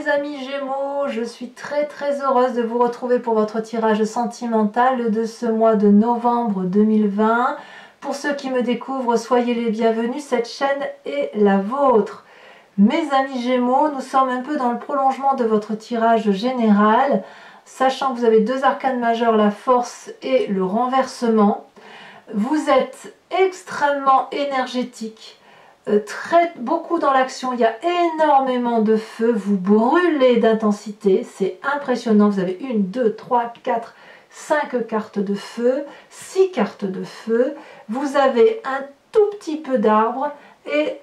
mes amis Gémeaux, je suis très heureuse de vous retrouver pour votre tirage sentimental de ce mois de novembre 2020. Pour ceux qui me découvrent, soyez les bienvenus, cette chaîne est la vôtre. Mes amis Gémeaux, nous sommes un peu dans le prolongement de votre tirage général, sachant que vous avez deux arcanes majeures, la force et le renversement. Vous êtes extrêmement énergétique. Beaucoup dans l'action, il y a énormément de feu, vous brûlez d'intensité, c'est impressionnant, vous avez 1, 2, 3, 4, 5 cartes de feu, 6 cartes de feu, vous avez un tout petit peu d'arbre et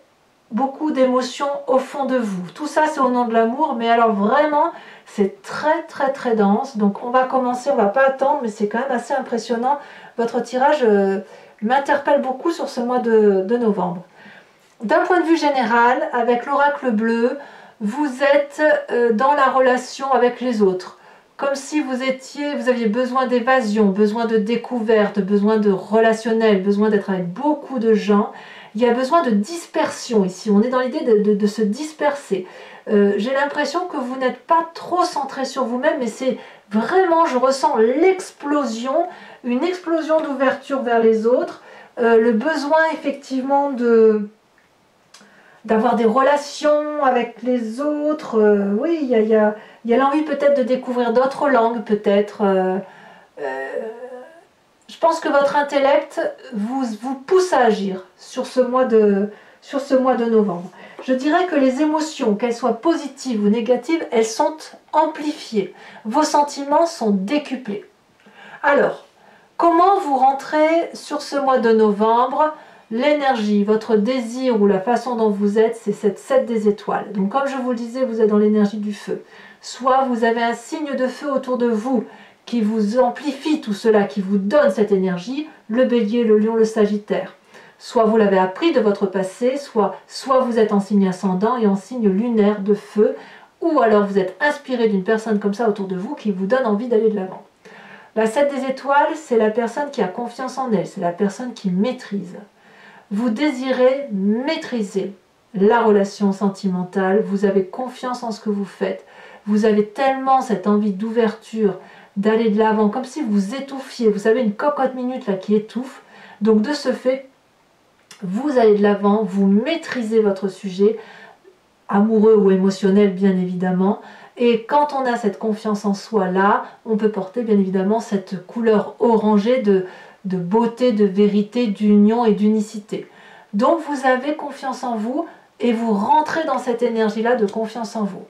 beaucoup d'émotions au fond de vous. Tout ça c'est au nom de l'amour, mais alors vraiment c'est très dense, donc on va commencer, on va pas attendre, mais c'est quand même assez impressionnant. Votre tirage m'interpelle beaucoup sur ce mois de novembre. D'un point de vue général, avec l'oracle bleu, vous êtes dans la relation avec les autres. Comme si vous aviez besoin d'évasion, besoin de découverte, besoin de relationnel, besoin d'être avec beaucoup de gens. Il y a besoin de dispersion ici. On est dans l'idée de se disperser. J'ai l'impression que vous n'êtes pas trop centré sur vous-même, mais c'est vraiment, je ressens l'explosion, une explosion d'ouverture vers les autres, le besoin effectivement d'avoir des relations avec les autres, oui, il y a l'envie peut-être de découvrir d'autres langues, peut-être. Je pense que votre intellect vous pousse à agir sur ce mois de novembre. Je dirais que les émotions, qu'elles soient positives ou négatives, elles sont amplifiées. Vos sentiments sont décuplés. Alors, comment vous rentrez sur ce mois de novembre? L'énergie, votre désir ou la façon dont vous êtes, c'est cette 7 des étoiles. Donc comme je vous le disais, vous êtes dans l'énergie du feu. Soit vous avez un signe de feu autour de vous qui vous amplifie tout cela, qui vous donne cette énergie, le bélier, le lion, le sagittaire. Soit vous l'avez appris de votre passé, soit vous êtes en signe ascendant et en signe lunaire de feu, ou alors vous êtes inspiré d'une personne comme ça autour de vous qui vous donne envie d'aller de l'avant. La 7 des étoiles, c'est la personne qui a confiance en elle, c'est la personne qui maîtrise. Vous désirez maîtriser la relation sentimentale, vous avez confiance en ce que vous faites, vous avez tellement cette envie d'ouverture, d'aller de l'avant, comme si vous étouffiez, vous savez une cocotte minute là qui étouffe, donc de ce fait, vous allez de l'avant, vous maîtrisez votre sujet, amoureux ou émotionnel bien évidemment, et quand on a cette confiance en soi là, on peut porter bien évidemment cette couleur orangée de beauté, de vérité, d'union et d'unicité. Donc vous avez confiance en vous et vous rentrez dans cette énergie-là de confiance en vous.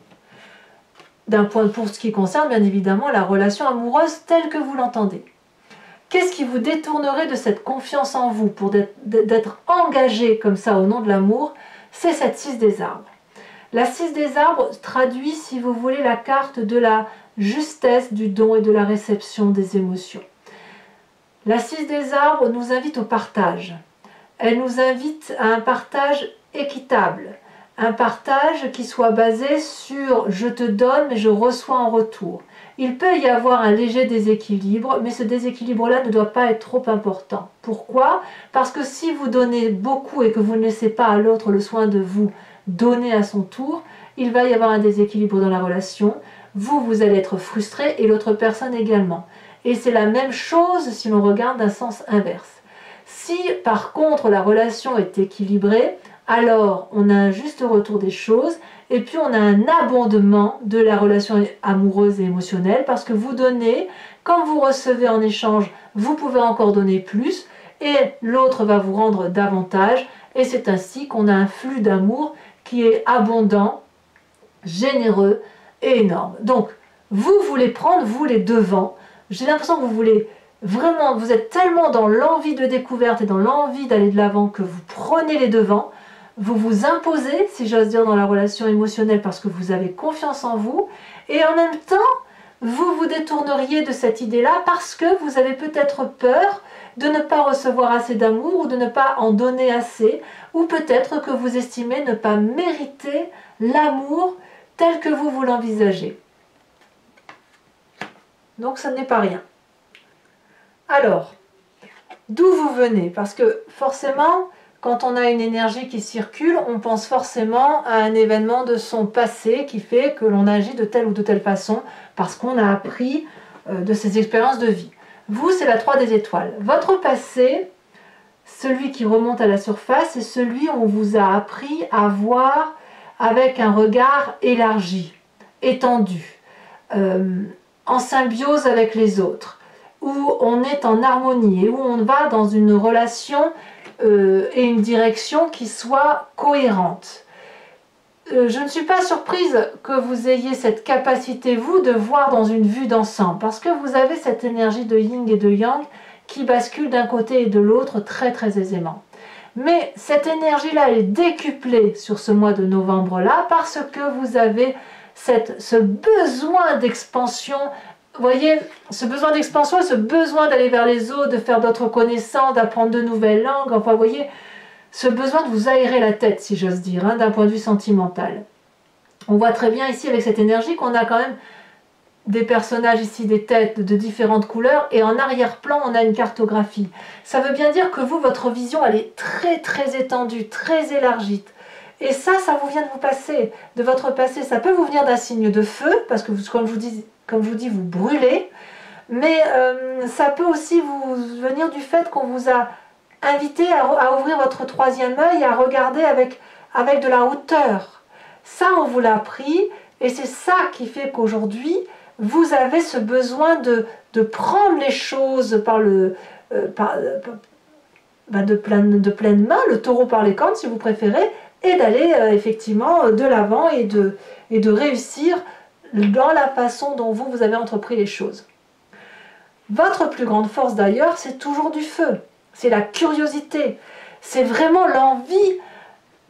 Pour ce qui concerne bien évidemment la relation amoureuse telle que vous l'entendez. Qu'est-ce qui vous détournerait de cette confiance en vous pour d'être engagé comme ça au nom de l'amour? C'est cette 6 des arbres. La 6 des arbres traduit, si vous voulez, la carte de la justesse du don et de la réception des émotions. La 6 des arbres nous invite au partage. Elle nous invite à un partage équitable. Un partage qui soit basé sur « je te donne mais je reçois en retour ». Il peut y avoir un léger déséquilibre, mais ce déséquilibre-là ne doit pas être trop important. Pourquoi? Parce que si vous donnez beaucoup et que vous ne laissez pas à l'autre le soin de vous donner à son tour, il va y avoir un déséquilibre dans la relation. Vous allez être frustré et l'autre personne également. Et c'est la même chose si l'on regarde d'un sens inverse. Si par contre la relation est équilibrée, alors on a un juste retour des choses et puis on a un abondement de la relation amoureuse et émotionnelle parce que vous donnez, quand vous recevez en échange, vous pouvez encore donner plus et l'autre va vous rendre davantage et c'est ainsi qu'on a un flux d'amour qui est abondant, généreux et énorme. Donc vous voulez prendre, vous, les devants. J'ai l'impression que vous voulez vraiment, vous êtes tellement dans l'envie de découverte et dans l'envie d'aller de l'avant que vous prenez les devants, vous vous imposez, si j'ose dire, dans la relation émotionnelle parce que vous avez confiance en vous, et en même temps, vous vous détourneriez de cette idée-là parce que vous avez peut-être peur de ne pas recevoir assez d'amour ou de ne pas en donner assez, ou peut-être que vous estimez ne pas mériter l'amour tel que vous l'envisagez. Donc ça n'est pas rien. Alors, d'où vous venez? Parce que forcément, quand on a une énergie qui circule, on pense forcément à un événement de son passé qui fait que l'on agit de telle ou de telle façon parce qu'on a appris de ses expériences de vie. Vous, c'est la 3 des étoiles. Votre passé, celui qui remonte à la surface, c'est celui où on vous a appris à voir avec un regard élargi, étendu, en symbiose avec les autres, où on est en harmonie et où on va dans une relation et une direction qui soit cohérente. Je ne suis pas surprise que vous ayez cette capacité, vous, de voir dans une vue d'ensemble, parce que vous avez cette énergie de yin et de yang qui bascule d'un côté et de l'autre très très aisément. Mais cette énergie-là, elle est décuplée sur ce mois de novembre-là, parce que vous avez ce besoin d'expansion. Vous voyez, ce besoin d'expansion et ce besoin d'aller vers les autres, de faire d'autres connaissances, d'apprendre de nouvelles langues, enfin, vous voyez, ce besoin de vous aérer la tête, si j'ose dire, hein, d'un point de vue sentimental. On voit très bien ici, avec cette énergie, qu'on a quand même des personnages ici, des têtes de différentes couleurs, et en arrière-plan, on a une cartographie. Ça veut bien dire que vous, votre vision, elle est très, très étendue, très élargie. Et ça vous vient de vous passer, de votre passé. Ça peut vous venir d'un signe de feu, parce que, comme je vous dis, vous brûlez, mais ça peut aussi vous venir du fait qu'on vous a invité à ouvrir votre 3e œil, à regarder avec de la hauteur. Ça, on vous l'a appris, et c'est ça qui fait qu'aujourd'hui, vous avez ce besoin de prendre les choses de pleine main, le taureau par les cornes, si vous préférez, et d'aller effectivement de l'avant et de réussir dans la façon dont vous avez entrepris les choses. Votre plus grande force d'ailleurs, c'est toujours du feu, c'est la curiosité, c'est vraiment l'envie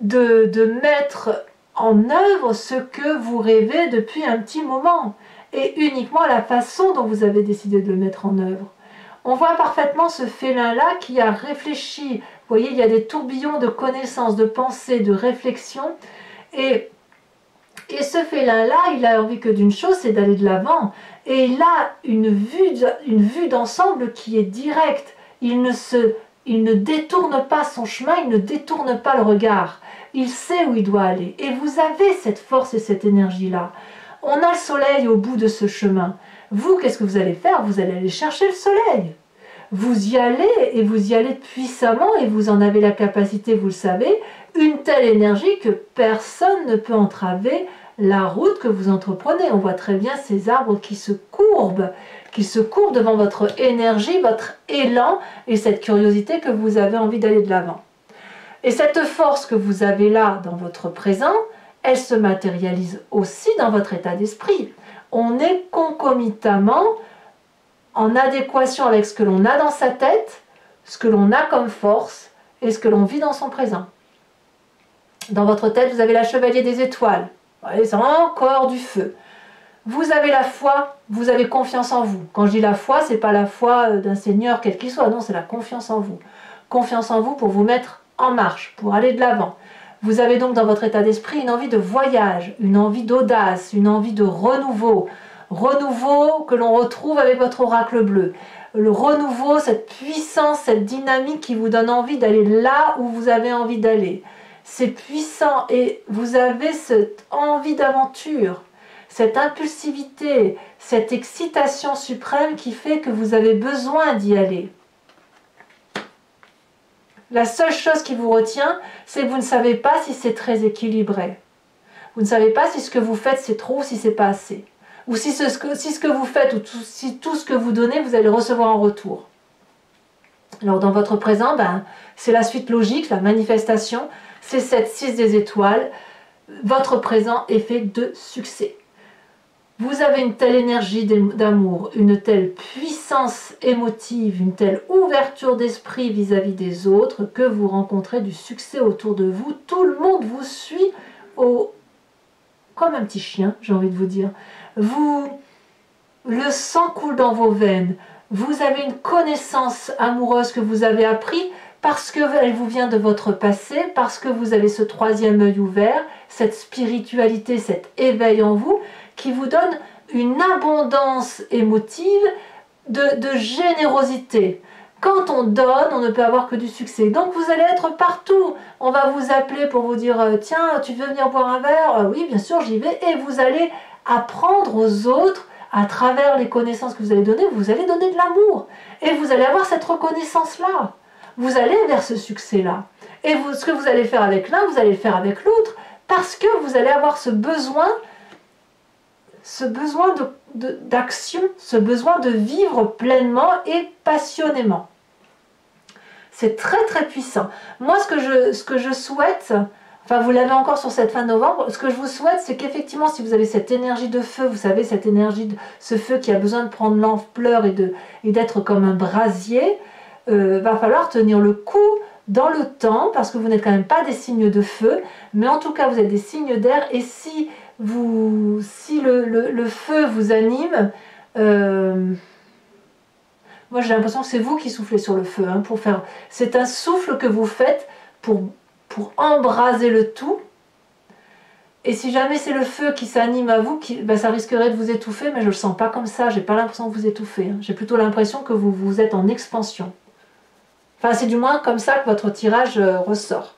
de mettre en œuvre ce que vous rêvez depuis un petit moment, et uniquement la façon dont vous avez décidé de le mettre en œuvre. On voit parfaitement ce félin-là qui a réfléchi. Vous voyez, il y a des tourbillons de connaissances, de pensées, de réflexions. Et ce félin-là, il a envie que d'une chose, c'est d'aller de l'avant. Et il a une vue d'ensemble qui est directe. Il ne détourne pas son chemin, il ne détourne pas le regard. Il sait où il doit aller. Et vous avez cette force et cette énergie-là. On a le soleil au bout de ce chemin. Vous, qu'est-ce que vous allez faire? Vous allez aller chercher le soleil. Vous y allez, et vous y allez puissamment, et vous en avez la capacité, vous le savez, une telle énergie que personne ne peut entraver la route que vous entreprenez. On voit très bien ces arbres qui se courbent devant votre énergie, votre élan, et cette curiosité que vous avez envie d'aller de l'avant. Et cette force que vous avez là, dans votre présent, elle se matérialise aussi dans votre état d'esprit. On est concomitamment en adéquation avec ce que l'on a dans sa tête, ce que l'on a comme force et ce que l'on vit dans son présent. Dans votre tête, vous avez la chevalier des étoiles. C'est encore du feu. Vous avez la foi, vous avez confiance en vous. Quand je dis la foi, ce n'est pas la foi d'un seigneur quel qu'il soit, non, c'est la confiance en vous. Confiance en vous pour vous mettre en marche, pour aller de l'avant. Vous avez donc dans votre état d'esprit une envie de voyage, une envie d'audace, une envie de renouveau. Renouveau que l'on retrouve avec votre oracle bleu. Le renouveau, cette puissance, cette dynamique qui vous donne envie d'aller là où vous avez envie d'aller. C'est puissant et vous avez cette envie d'aventure, cette impulsivité, cette excitation suprême qui fait que vous avez besoin d'y aller. La seule chose qui vous retient, c'est que vous ne savez pas si c'est très équilibré. Vous ne savez pas si ce que vous faites c'est trop ou si c'est pas assez. Ou si ce que vous faites ou si tout ce que vous donnez, vous allez recevoir en retour. Alors dans votre présent, c'est la suite logique, la manifestation, c'est cette 6 des étoiles. Votre présent est fait de succès. Vous avez une telle énergie d'amour, une telle puissance émotive, une telle ouverture d'esprit vis-à-vis des autres que vous rencontrez du succès autour de vous. Tout le monde vous suit comme un petit chien, j'ai envie de vous dire. Le sang coule dans vos veines. Vous avez une connaissance amoureuse que vous avez appris parce qu'elle vous vient de votre passé, parce que vous avez ce 3e œil ouvert, cette spiritualité, cet éveil en vous, qui vous donne une abondance émotive de générosité. Quand on donne, on ne peut avoir que du succès. Donc vous allez être partout. On va vous appeler pour vous dire tiens, tu veux venir boire un verre? Oui, bien sûr, j'y vais. Et vous allez apprendre aux autres, à travers les connaissances que vous allez donner, vous allez donner de l'amour. Et vous allez avoir cette reconnaissance-là. Vous allez vers ce succès-là. Et vous, ce que vous allez faire avec l'un, vous allez le faire avec l'autre, parce que vous allez avoir ce besoin d'action, ce besoin de vivre pleinement et passionnément. C'est très très puissant. Moi, ce que je souhaite, enfin vous l'avez encore sur cette fin novembre, ce que je vous souhaite, c'est qu'effectivement, si vous avez cette énergie de feu, vous savez, cette énergie, ce feu qui a besoin de prendre l'ampleur et d'être comme un brasier, va falloir tenir le coup dans le temps, parce que vous n'êtes quand même pas des signes de feu, mais en tout cas, vous êtes des signes d'air, et si le feu vous anime, moi j'ai l'impression que c'est vous qui soufflez sur le feu, hein, c'est un souffle que vous faites pour embraser le tout. Et si jamais c'est le feu qui s'anime à vous, ça risquerait de vous étouffer, mais je ne le sens pas comme ça, j'ai pas l'impression que vous étouffez, hein. J'ai plutôt l'impression que vous êtes en expansion. Enfin, c'est du moins comme ça que votre tirage ressort.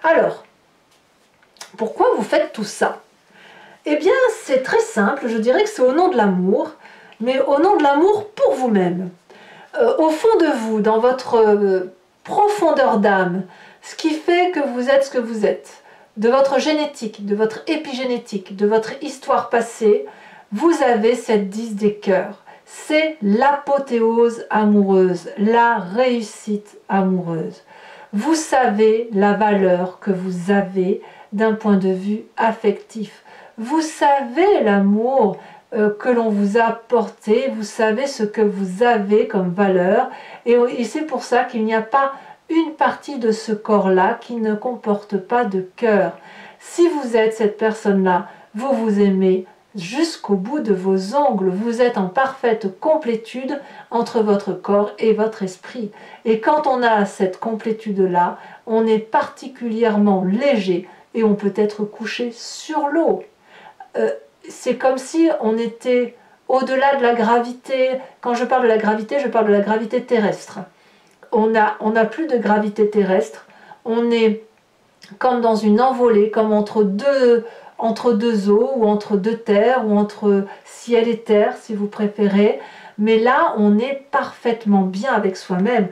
Alors, pourquoi vous faites tout ça? Eh bien, c'est très simple, je dirais que c'est au nom de l'amour, mais au nom de l'amour pour vous-même. Au fond de vous, dans votre profondeur d'âme, ce qui fait que vous êtes ce que vous êtes, de votre génétique, de votre épigénétique, de votre histoire passée, vous avez cette 10 des cœurs. C'est l'apothéose amoureuse, la réussite amoureuse. Vous savez la valeur que vous avez d'un point de vue affectif. Vous savez l'amour que l'on vous a porté, vous savez ce que vous avez comme valeur, et c'est pour ça qu'il n'y a pas une partie de ce corps-là qui ne comporte pas de cœur. Si vous êtes cette personne-là, vous vous aimez jusqu'au bout de vos ongles, vous êtes en parfaite complétude entre votre corps et votre esprit. Et quand on a cette complétude-là, on est particulièrement léger et on peut être couché sur l'eau. C'est comme si on était au-delà de la gravité. Quand je parle de la gravité, je parle de la gravité terrestre. On n'a plus de gravité terrestre, on est comme dans une envolée, comme entre deux eaux, ou entre deux terres, ou entre ciel et terre, si vous préférez. Mais là, on est parfaitement bien avec soi-même.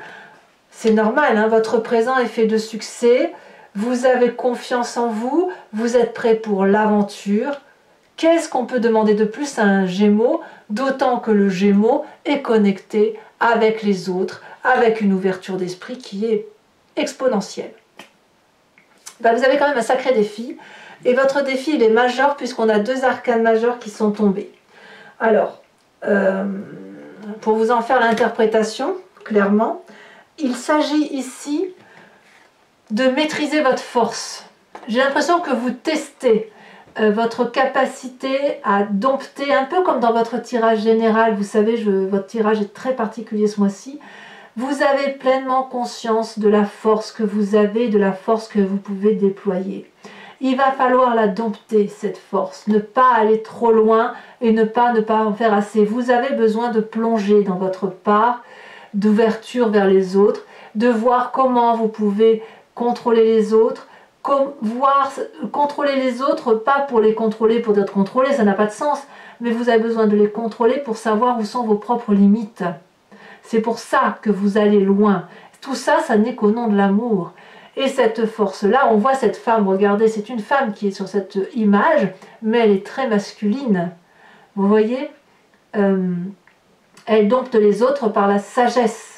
C'est normal, hein, votre présent est fait de succès, vous avez confiance en vous, vous êtes prêt pour l'aventure. Qu'est-ce qu'on peut demander de plus à un Gémeaux, d'autant que le Gémeaux est connecté avec les autres, avec une ouverture d'esprit qui est exponentielle. Vous avez quand même un sacré défi, et votre défi il est majeur puisqu'on a 2 arcanes majeurs qui sont tombés. Alors, pour vous en faire l'interprétation, clairement, il s'agit ici de maîtriser votre force. J'ai l'impression que vous testez votre capacité à dompter, un peu comme dans votre tirage général, vous savez, votre tirage est très particulier ce mois-ci, vous avez pleinement conscience de la force que vous avez, de la force que vous pouvez déployer. Il va falloir la dompter, cette force, ne pas aller trop loin et ne pas en faire assez. Vous avez besoin de plonger dans votre part, d'ouverture vers les autres, de voir comment vous pouvez contrôler les autres, contrôler les autres, pas pour les contrôler pour être contrôlé, ça n'a pas de sens, mais vous avez besoin de les contrôler pour savoir où sont vos propres limites. C'est pour ça que vous allez loin. Tout ça, ça n'est qu'au nom de l'amour. Et cette force-là, on voit cette femme, regardez, c'est une femme qui est sur cette image, mais elle est très masculine. Vous voyez, elle dompte les autres par la sagesse.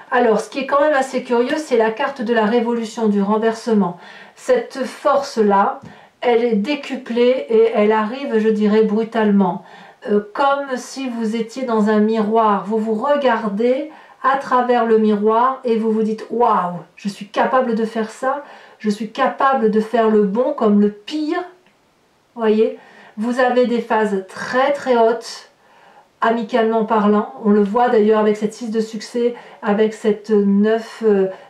Alors, ce qui est quand même assez curieux, c'est la carte de la révolution, du renversement. Cette force-là, elle est décuplée et elle arrive, je dirais, brutalement. Comme si vous étiez dans un miroir. Vous vous regardez à travers le miroir et vous vous dites « Waouh, je suis capable de faire ça, je suis capable de faire le bon comme le pire. » Voyez, vous avez des phases très très hautes, amicalement parlant. On le voit d'ailleurs avec cette 6 de succès, avec cette 9,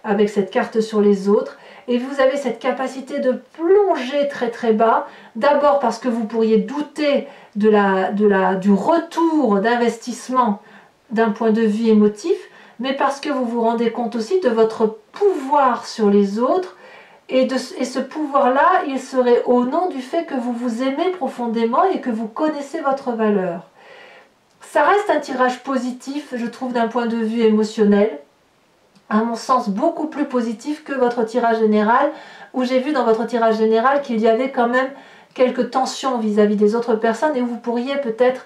avec cette carte sur les autres. Et vous avez cette capacité de plonger très très bas, d'abord parce que vous pourriez douter du retour d'investissement d'un point de vue émotif, mais parce que vous vous rendez compte aussi de votre pouvoir sur les autres. Et ce pouvoir-là, il serait au nom du fait que vous vous aimez profondément et que vous connaissez votre valeur. Ça reste un tirage positif, je trouve, d'un point de vue émotionnel, à mon sens beaucoup plus positif que votre tirage général, où j'ai vu dans votre tirage général qu'il y avait quand même quelques tensions vis-à-vis des autres personnes et où vous pourriez peut-être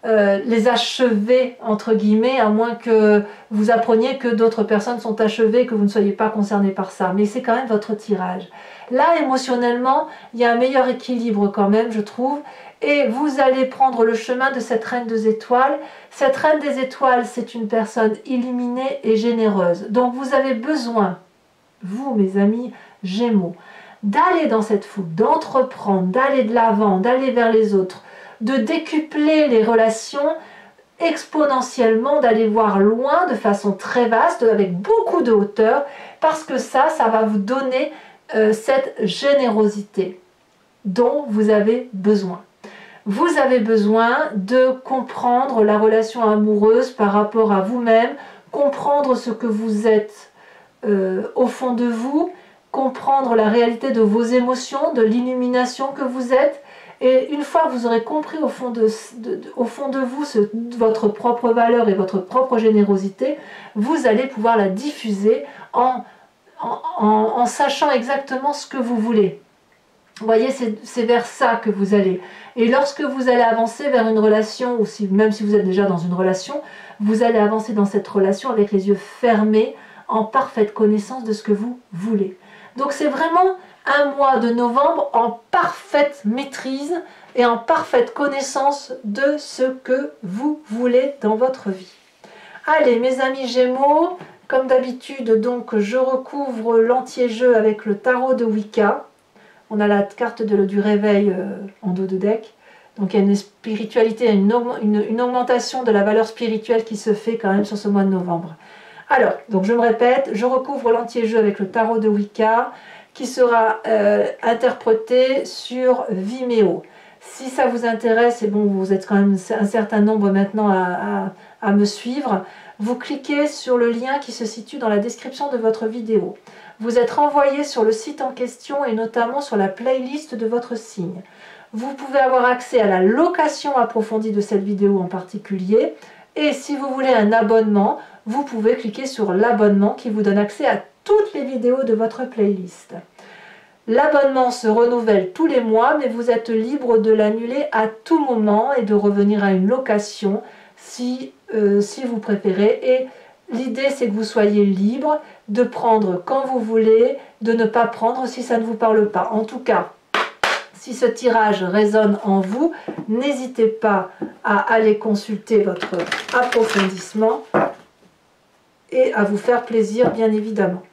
les achever, entre guillemets, à moins que vous appreniez que d'autres personnes sont achevées, que vous ne soyez pas concerné par ça. Mais c'est quand même votre tirage. Là, émotionnellement, il y a un meilleur équilibre quand même, je trouve. Et vous allez prendre le chemin de cette reine des étoiles. Cette reine des étoiles, c'est une personne illuminée et généreuse. Donc vous avez besoin, vous, mes amis Gémeaux, d'aller dans cette foule, d'entreprendre, d'aller de l'avant, d'aller vers les autres, de décupler les relations exponentiellement, d'aller voir loin de façon très vaste, avec beaucoup de hauteur, parce que ça va vous donner cette générosité dont vous avez besoin. Vous avez besoin de comprendre la relation amoureuse par rapport à vous-même, comprendre ce que vous êtes au fond de vous, comprendre la réalité de vos émotions, de l'illumination que vous êtes. Et une fois que vous aurez compris au fond de vous votre propre valeur et votre propre générosité, vous allez pouvoir la diffuser en sachant exactement ce que vous voulez. Vous voyez, c'est vers ça que vous allez. Et lorsque vous allez avancer vers une relation, ou même si vous êtes déjà dans une relation, vous allez avancer dans cette relation avec les yeux fermés, en parfaite connaissance de ce que vous voulez. Donc c'est vraiment un mois de novembre en parfaite maîtrise et en parfaite connaissance de ce que vous voulez dans votre vie. Allez, mes amis Gémeaux, comme d'habitude, donc je recouvre l'entier-jeu avec le tarot de Wicca. On a la carte du réveil en dos de deck. Donc il y a une spiritualité, une augmentation de la valeur spirituelle qui se fait quand même sur ce mois de novembre. Alors, donc je me répète, je recouvre l'entier-jeu avec le tarot de Wicca qui sera interprété sur Vimeo. Si ça vous intéresse, et bon, vous êtes quand même un certain nombre maintenant à me suivre, vous cliquez sur le lien qui se situe dans la description de votre vidéo. Vous êtes renvoyé sur le site en question et notamment sur la playlist de votre signe. Vous pouvez avoir accès à la location approfondie de cette vidéo en particulier. Et si vous voulez un abonnement, vous pouvez cliquer sur l'abonnement qui vous donne accès à toutes les vidéos de votre playlist. L'abonnement se renouvelle tous les mois, mais vous êtes libre de l'annuler à tout moment et de revenir à une location si vous préférez. Et l'idée, c'est que vous soyez libre de prendre quand vous voulez, de ne pas prendre si ça ne vous parle pas. En tout cas, si ce tirage résonne en vous, n'hésitez pas à aller consulter votre approfondissement et à vous faire plaisir, bien évidemment.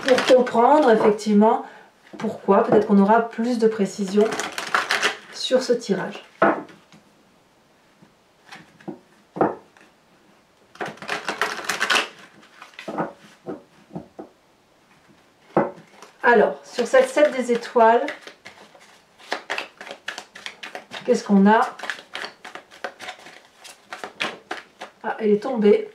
Pour comprendre effectivement pourquoi, peut-être qu'on aura plus de précision sur ce tirage. Alors, sur cette 7 des étoiles, qu'est-ce qu'on a? Ah, elle est tombée.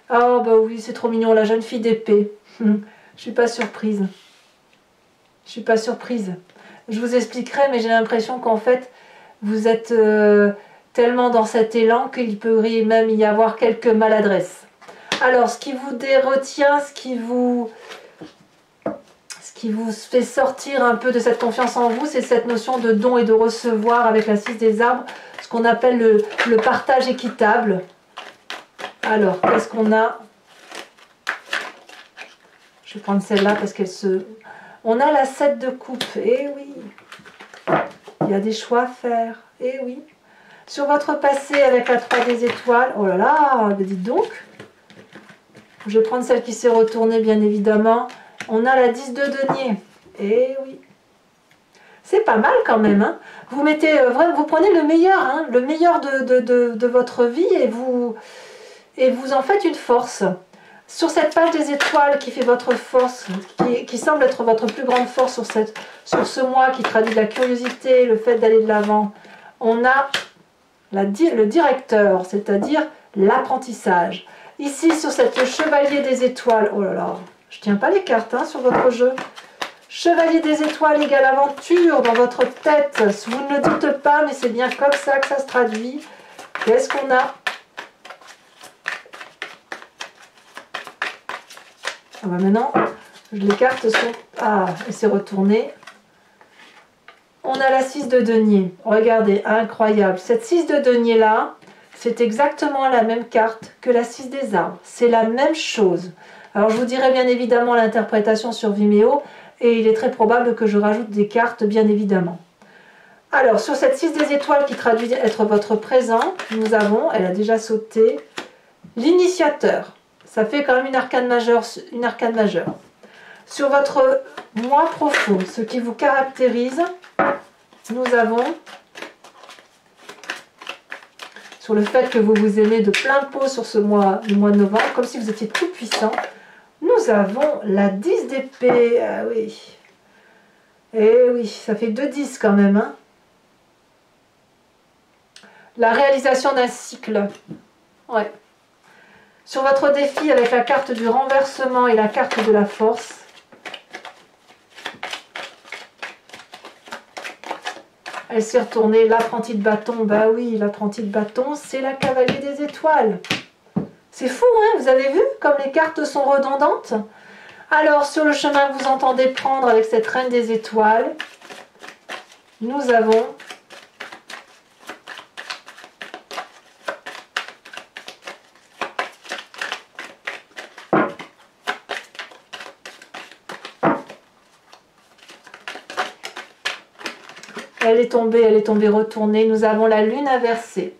Ah, bah oui, c'est trop mignon, la jeune fille d'épée. Je suis pas surprise. Je suis pas surprise. Je vous expliquerai, mais j'ai l'impression qu'en fait, vous êtes tellement dans cet élan qu'il peut même y avoir quelques maladresses. Alors, ce qui vous retient, ce qui vous fait sortir un peu de cette confiance en vous, c'est cette notion de don et de recevoir avec la 6 des arbres, ce qu'on appelle le partage équitable. Alors, qu'est-ce qu'on a? Je vais prendre celle-là parce qu'elle se... On a la 7 de coupe. Eh oui, il y a des choix à faire. Eh oui. Sur votre passé avec la 3 des étoiles, oh là là, dites donc. Je vais prendre celle qui s'est retournée, bien évidemment. On a la 10 de denier. Eh oui. C'est pas mal quand même. Hein. Vous mettez, vous prenez le meilleur, hein, le meilleur de votre vie et vous en faites une force. Sur cette page des étoiles qui fait votre force, qui semble être votre plus grande force sur ce mois qui traduit la curiosité, le fait d'aller de l'avant, on a le directeur, c'est-à-dire l'apprentissage. Ici, sur cette chevalier des étoiles, oh là là, je tiens pas les cartes hein, sur votre jeu. Chevalier des étoiles égale aventure dans votre tête. Vous ne le dites pas, mais c'est bien comme ça que ça se traduit. Qu'est-ce qu'on a? Ah bah maintenant, les cartes sont... Ah, elle s'est retournée. On a la 6 de denier. Regardez, incroyable. Cette 6 de denier là, c'est exactement la même carte que la 6 des arbres. C'est la même chose. Alors je vous dirai bien évidemment l'interprétation sur Vimeo et il est très probable que je rajoute des cartes bien évidemment. Alors sur cette 6 des étoiles qui traduit être votre présent, nous avons, elle a déjà sauté, l'initiateur. Ça fait quand même une arcane majeure. Sur votre moi profond, ce qui vous caractérise, nous avons, sur le fait que vous vous aimez de plein pot sur ce mois, le mois de novembre, comme si vous étiez tout puissant, nous avons la 10 d'épée. Ah oui. Et oui, ça fait 2 10 quand même. Hein. La réalisation d'un cycle. Ouais. Sur votre défi avec la carte du renversement et la carte de la force, elle s'est retournée, l'apprenti de bâton, bah oui, l'apprenti de bâton, c'est la cavalier des étoiles. C'est fou, hein, vous avez vu comme les cartes sont redondantes? Alors, sur le chemin que vous entendez prendre avec cette reine des étoiles, nous avons elle est tombée retournée. Nous avons la lune inversée.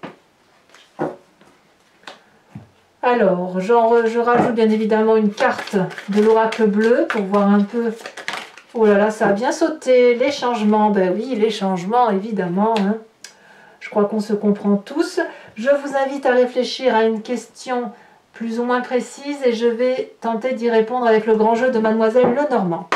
Alors, je rajoute bien évidemment une carte de l'oracle bleu pour voir un peu... Oh là là, ça a bien sauté. Les changements, ben oui, les changements, évidemment. Hein. Je crois qu'on se comprend tous. Je vous invite à réfléchir à une question plus ou moins précise et je vais tenter d'y répondre avec le grand jeu de Mademoiselle Lenormand.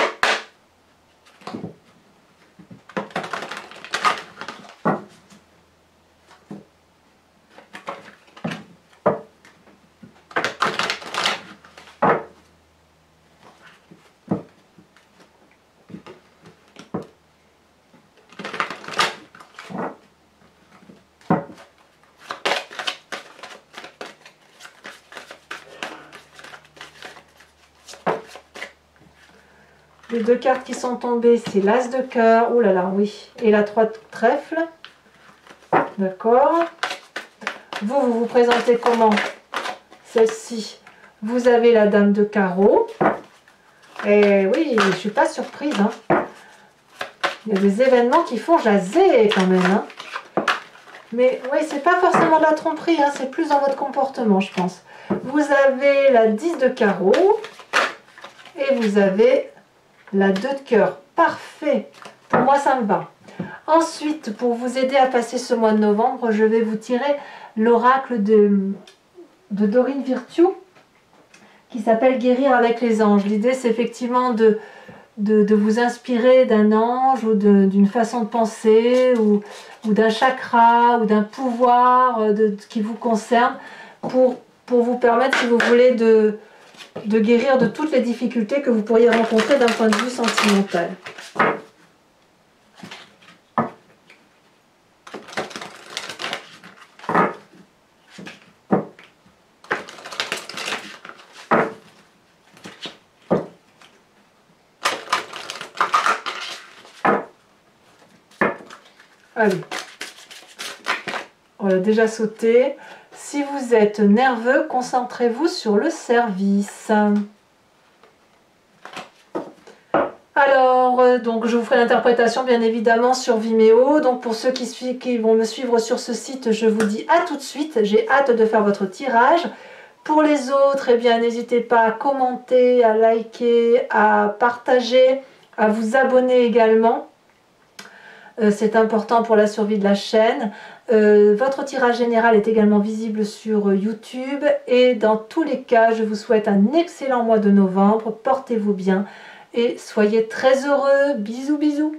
Les 2 cartes qui sont tombées, c'est l'As de cœur, oh là là, oui, et la 3 de trèfle. D'accord. Vous vous présentez comment? Celle-ci, vous avez la dame de carreau. Et oui, je ne suis pas surprise. Hein. Il y a des événements qui font jaser quand même. Hein. Mais oui, c'est pas forcément de la tromperie, hein, c'est plus dans votre comportement, je pense. Vous avez la 10 de carreau et vous avez la 2 de cœur. Parfait. Pour moi, ça me va. Ensuite, pour vous aider à passer ce mois de novembre, je vais vous tirer l'oracle de Dorine Virtue qui s'appelle Guérir avec les anges. L'idée, c'est effectivement de vous inspirer d'un ange ou d'une façon de penser ou d'un chakra ou d'un pouvoir qui vous concerne pour vous permettre, si vous voulez, de guérir de toutes les difficultés que vous pourriez rencontrer d'un point de vue sentimental. Allez, on l'a déjà sauté. Si vous êtes nerveux, concentrez-vous sur le service. Alors, donc je vous ferai l'interprétation bien évidemment sur Vimeo. Donc pour ceux qui vont me suivre sur ce site, je vous dis à tout de suite. J'ai hâte de faire votre tirage. Pour les autres, eh bien n'hésitez pas à commenter, à liker, à partager, à vous abonner également. C'est important pour la survie de la chaîne. Votre tirage général est également visible sur YouTube. Et dans tous les cas, je vous souhaite un excellent mois de novembre. Portez-vous bien et soyez très heureux. Bisous, bisous.